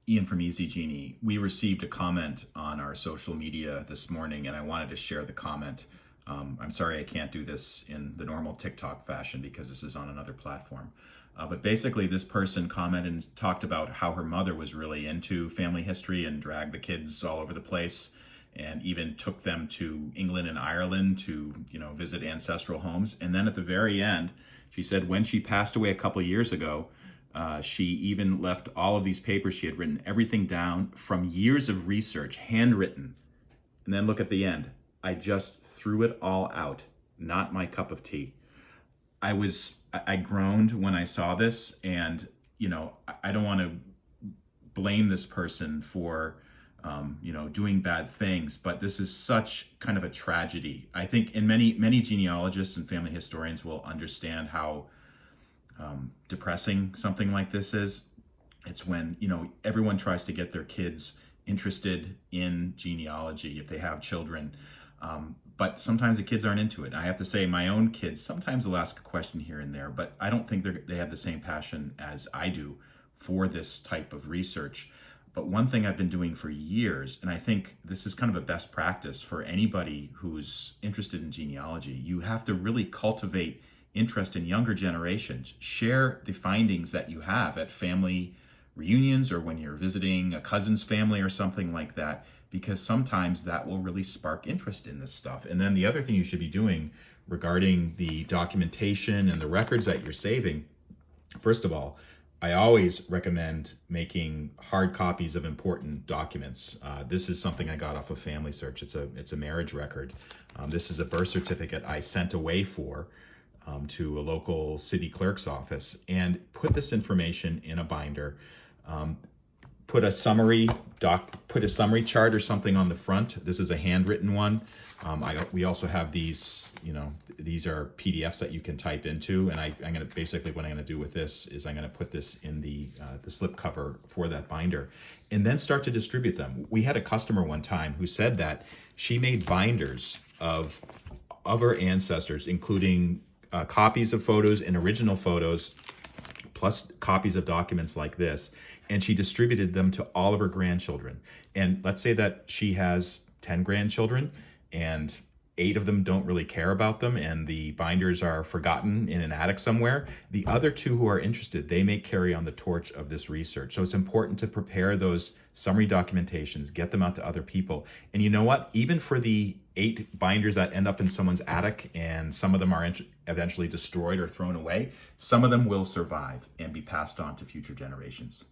Ian from Easy Genie. We received a comment on our social media this morning, and I wanted to share the comment. I'm sorry I can't do this in the normal TikTok fashion because this is on another platform. But basically, this person commented and talked about how her mother was really into family history and dragged the kids all over the place, and even took them to England and Ireland to, visit ancestral homes. And then at the very end, she said when she passed away a couple of years ago, she even left all of these papers. She had written everything down from years of research, handwritten. And then look at the end. I just threw it all out. Not my cup of tea. I groaned when I saw this, and I don't want to blame this person for doing bad things, but this is such kind of a tragedy. I think, and many genealogists and family historians will understand how depressing something like this is. It's when everyone tries to get their kids interested in genealogy if they have children, but sometimes the kids aren't into it. I have to say, my own kids sometimes will ask a question here and there, but I don't think they have the same passion as I do for this type of research. But one thing I've been doing for years, and I think this is kind of a best practice for anybody who's interested in genealogy, you have to really cultivate interest in younger generations. Share the findings that you have at family reunions or when you're visiting a cousin's family or something like that, because sometimes that will really spark interest in this stuff. And then the other thing you should be doing regarding the documentation and the records that you're saving, first of all, I always recommend making hard copies of important documents. This is something I got off of Family Search. It's a marriage record. This is a birth certificate I sent away to a local city clerk's office, and put this information in a binder. Put a summary chart or something on the front. This is a handwritten one. We also have these, these are PDFs that you can type into, and I'm gonna basically what I'm gonna do with this is I'm gonna put this in the slip cover for that binder, and then start to distribute them. We had a customer one time who said that she made binders of her ancestors, including copies of photos and original photos, plus copies of documents like this, and she distributed them to all of her grandchildren. And let's say that she has 10 grandchildren and 8 of them don't really care about them, and the binders are forgotten in an attic somewhere. The other 2 who are interested, they may carry on the torch of this research. So it's important to prepare those summary documentations, get them out to other people. And you know what? Even for the 8 binders that end up in someone's attic, and some of them are eventually destroyed or thrown away, some of them will survive and be passed on to future generations.